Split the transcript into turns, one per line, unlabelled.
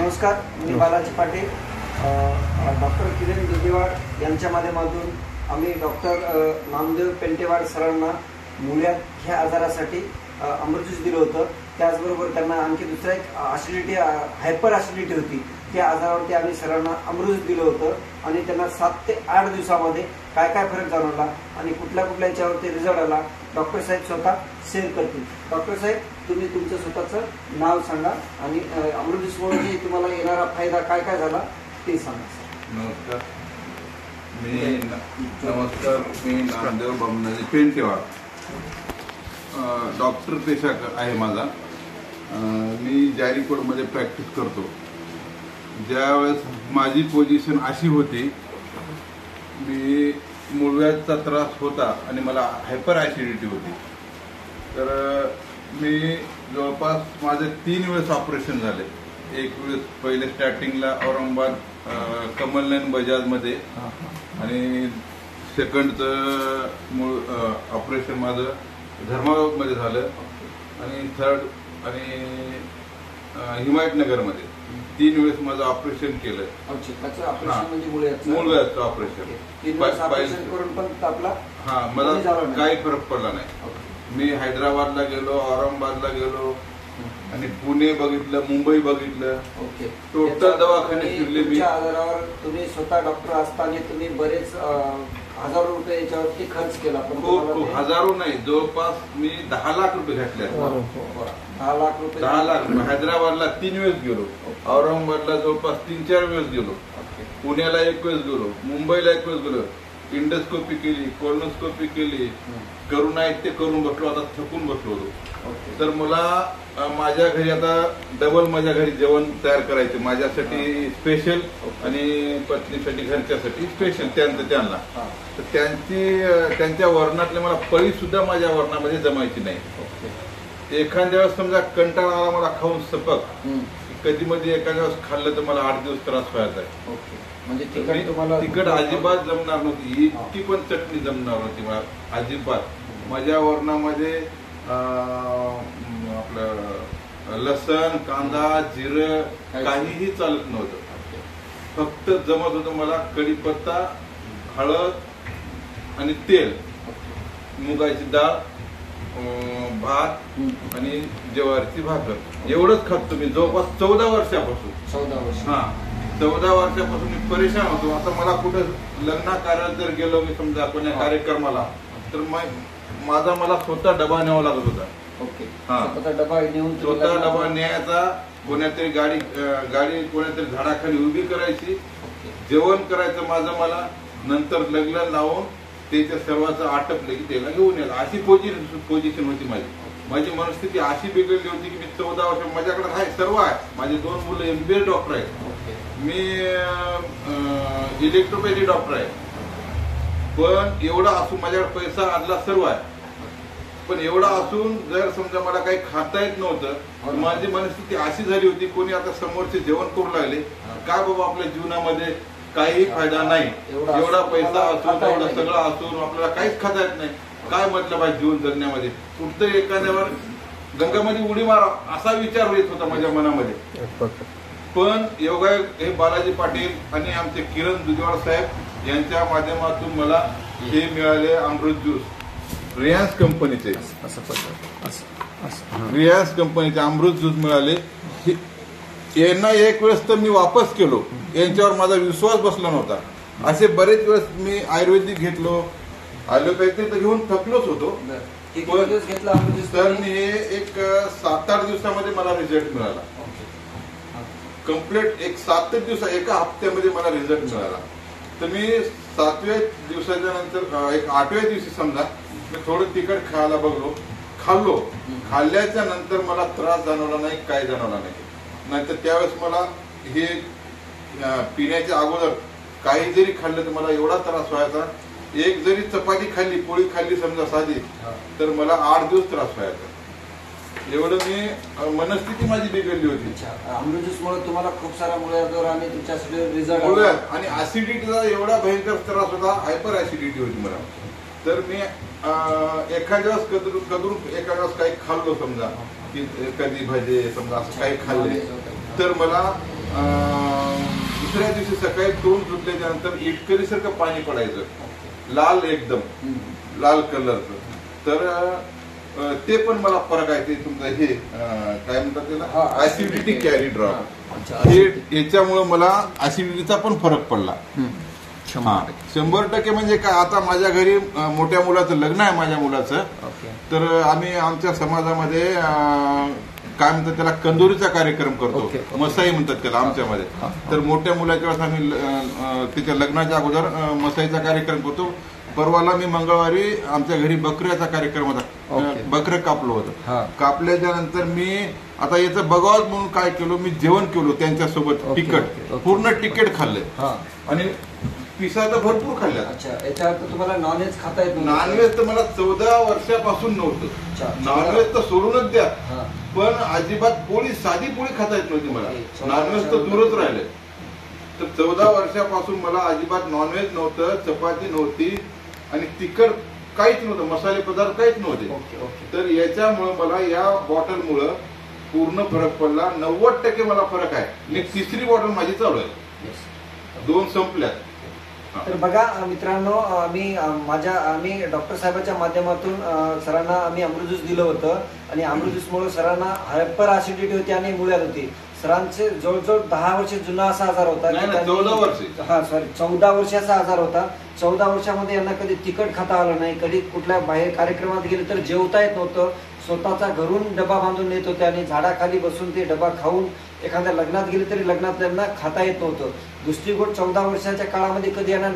नमस्कार, मी बालाजी पाटील. डॉक्टर किरण दुधीवाड यांच्या माध्यमातून आम्ही डॉक्टर नामदेव पेंटेवाड सरांना मुळव्याध ह्या आजारासाठी अमृत ज्यूस दिलं होतं. त्याचबरोबर त्यांना आणखी दुसरा एक ॲसिडिटी, हायपर ॲसिडिटी होती. त्या आजारावरती आम्ही सरांना अमृत ज्यूस दिलं होतं आणि त्यांना 7 ते 8 दिवसामध्ये काय काय फरक जाणवला आणि कुठल्या कुठल्या याच्यावरती रिझल्ट आला डॉक्टर साहेब स्वतः शेअर करतील. डॉक्टर साहेब, तुम्ही तुमचं स्वतःचं नाव सांगा आणि अमृत ज्यूसमुळे तुम्हाला येणारा फायदा काय काय झाला ते सांगा.
नमस्कार, मी नामदेव बमनाजी पेंटेवाड. डॉक्टर पेशा आहे माझा. मी जारीकोडमध्ये प्रॅक्टिस करतो. ज्यावेळेस माझी पोझिशन अशी होती, मी मुळव्याधचा त्रास होता आणि मला हायपर ॲसिडिटी होती. तर मी जवळपास माझे 3 वेळेस ऑपरेशन झाले. एक वेळेस पहिले स्टार्टिंगला औरंगाबाद कमलनयन बजाजमध्ये आणि सेकंडचं ऑपरेशन माझं धर्माबादमध्ये झालं आणि थर्ड आणि हिमायतनगरमध्ये 3 वेळेस माझं ऑपरेशन केलं. मुळव्याधचं ऑपरेशन
करून पण आपला
मला काही फरक पडला नाही. मी हैदराबादला गेलो, औरंगाबादला गेलो आणि पुणे बघितलं, मुंबई बघितलं. टोटल दवाखाने फिरले. मी
आजारावर तुम्ही स्वतः डॉक्टर असताना तुम्ही बरेच हजारो रुपये याच्यावरती खर्च केला.
खूप हजारो नाही, जवळपास मी 10 लाख रुपये घातले.
10 लाख रुपये.
हैदराबादला 3 वेळेस गेलो, औरंगाबादला जवळपास 3-4 वेळेस गेलो, पुण्याला 1 वेळेस गेलो, मुंबईला 1 वेळेस गेलो. इंडोस्कोपी केली, कोलोनोस्कोपी केली, करून आहेत ते करून बसलो. आता थकून बसलो होतो. तर मला माझ्या घरी आता डबल माझ्या घरी जेवण तयार करायचे, माझ्यासाठी स्पेशल आणि पत्नीसाठी घरच्यासाठी स्पेशल. त्यांना तर त्यांच्या वर्णातले मला पळी सुद्धा माझ्या वर्णामध्ये जमायची नाही. एखाद्या वेळेस समजा कंटाळा आला मला खाऊन सपक, कधी मध्ये एखाद्या वेळेस खाल्लं तर मला 8 दिवस त्रास व्हायचा आहे.
म्हणजे
तिखट अजिबात जमणार नव्हती. इतकी पण चटणी जमणार नव्हती मला अजिबात. माझ्या वर्णामध्ये आपलं लसण, कांदा, जिरं काहीही चालत नव्हतं. फक्त जमत होतं मला कढीपत्ता, हळद आणि तेल, मुगाची डाळ, भात आणि ज्वारीची भाकर. एवढंच खात तुम्ही जवळपास 14 वर्षापासून. 14 वर्षापासून मी परेशान होतो. आता मला कुठं लग्न कार्यात जर गेलो मी समजा कोणत्या कार्यक्रमाला, तर माझा मला स्वतः डबा न्यावा लागत होता. स्वतः डबा न्यायचा. कोणातरी गाडी कोणातरी झाडाखाली उभी करायची, जेवण करायचं माझं मला, नंतर लग्न लावून त्याच्या सर्वांचं आटपलं की त्याला घेऊन यायला. अशी पोझिशन होती माझी मनस्थिती अशी बिघडली होती की मी 14 वर्ष माझ्याकडे आहे, सर्व आहे. माझे 2 मुलं MBA डॉक्टर आहेत, मी इलेक्ट्रोपॅथी डॉक्टर आहे. पण एवढा असून माझ्याकडे पैसा आदला सर्व आहे. पण एवढा असून जर समजा मला काही खाता येत नव्हतं, माझी मनस्थिती अशी झाली होती, कोणी आता समोरचे जेवण करू लागले, काय बाबा आपल्या जीवनामध्ये काही फायदा नाही. एवढा पैसा असून, एवढं सगळं असून आपल्याला काहीच खाता येत नाही. काय म्हटलं पाहिजे जीवन जगण्यामध्ये? कुठतरी एखाद्यावर गंगामध्ये उडी मारा असा विचार येत होता माझ्या मनामध्ये. पण योगा हे बालाजी पाटील आणि आमचे किरण दुधीवाड साहेब यांच्या माध्यमातून मला हे मिळाले अमृत ज्यूस. रिलायन्स कंपनीचे अमृत ज्यूस मिळाले. यांना 1 वेळेस तर मी वापस केलो, यांच्यावर माझा विश्वास बसला नव्हता. असे बरेच वेळेस मी आयुर्वेदिक घेतलो, ॲलोपॅथी तर घेऊन थकलोच होतो. तर मी हे एक 7-8 दिवसामध्ये मला रिझल्ट मिळाला. कम्प्लीट एक 7 दिवसा, एका हप्त्यामध्ये मला रिझल्ट मिळाला. तर मी 7व्या दिवसाच्या नंतर एक 8व्या दिवशी समजा मी थोडं तिखट खायला बघलो, खाल्ल्याच्या नंतर मला त्रास जाणवला नाही, काय जाणवला नाही. नाहीतर त्यावेळेस मला हे पिण्याच्या अगोदर काही जरी खाल्लं तर मला एवढा त्रास व्हायचा. एक जरी चपाती खाल्ली, पोळी खाल्ली समजा साधी, तर मला 8 दिवस त्रास व्हायचा. एवढं मी मनस्थिती माझी बिघडली होती.
अमृत ज्यूसमुळे तुम्हाला खूप सारा मुळव्याधवर आणि तुमच्या रिझल्ट
आणि ऍसिडिटीचा एवढा भयंकर त्रास होता, हायपर ऍसिडिटी होती मला. तर मी एखाद्या वेळेस काही खाल्लो समजा, की कधी भाजी समजा असं काही खाल्ले, तर मला दुसऱ्या दिवशी सकाळी तोंड धुतल्याच्या नंतर इटकरी सारखं पाणी पडायचं, लाल एकदम लाल कलरचं. तर ते पण मला फरक आहे. ते तुमचं हे काय म्हणतात त्याला, ऍसिडिटी कॅरी ड्रॉप, हे याच्यामुळे मला ऍसिडिटीचा पण फरक पडला. 100% म्हणजे काय, आता माझ्या घरी मोठ्या मुलाचं लग्न आहे, माझ्या मुलाचं. तर आम्ही आमच्या समाजामध्ये काय म्हणतात त्याला, कंदोरीचा कार्यक्रम करतो. मसाई म्हणतात त्याला आमच्यामध्ये. तर मोठ्या मुलाच्या वेळेस आम्ही त्याच्या लग्नाच्या अगोदर मसाईचा कार्यक्रम करतो. परवाला मी मंगळवारी आमच्या घरी बकऱ्याचा कार्यक्रम होता, बकरं कापलं होतं. कापल्याच्या नंतर मी आता याचं बघावं म्हणून काय केलं, मी जेवण केलं त्यांच्यासोबत. तिखट पूर्ण तिखट खाल्लंय आणि पिसा तर भरपूर खाल्ल्या.
याच्या अर्थ तुम्हाला नॉनव्हेज खाता येत?
नॉनव्हेज तर मला 14 वर्षापासून नव्हतं. नॉनव्हेज तर सोडूनच द्या, पण अजिबात पोळी, साधी पोळी खाता येत नव्हती मला. नॉनव्हेज तर दूरच राहिले. तर 14 वर्षापासून मला अजिबात नॉनव्हेज नव्हतं, चपाती नव्हती आणि तिखट काहीच नव्हतं, मसाले पदार्थ काहीच नव्हते. तर याच्यामुळे मला या बॉटलमुळं पूर्ण फरक पडला. 90% मला फरक आहे. आणि 3री बॉटल माझी चालू आहे, 2 संपल्या.
तर बघा मित्रांनो, आम्ही डॉक्टर साहेबांच्या माध्यमातून सरांना आम्ही अमृत ज्यूस दिलं होतं आणि अमृत ज्यूसमुळे सरांना हायपर ऍसिडिटी होती आणि मुळ्यात होती. सरांचे जवळजवळ 10 वर्ष जुना असा आजार होता. 14 वर्षाचा आजार होता. 14 वर्षामध्ये यांना कधी तिखट खाता आलं नाही, कधी कुठल्या बाहेर कार्यक्रमात गेले तर जेवता येत नव्हतं. स्वतःचा घरून डबा बांधून येत होते आणि झाडाखाली बसून ते डबा खाऊन एखाद्या लग्नात गेले तरी लग्नात त्यांना खाता येत नव्हतं. दुसरी गोष्ट, 14 वर्षाच्या काळामध्ये कधी यांना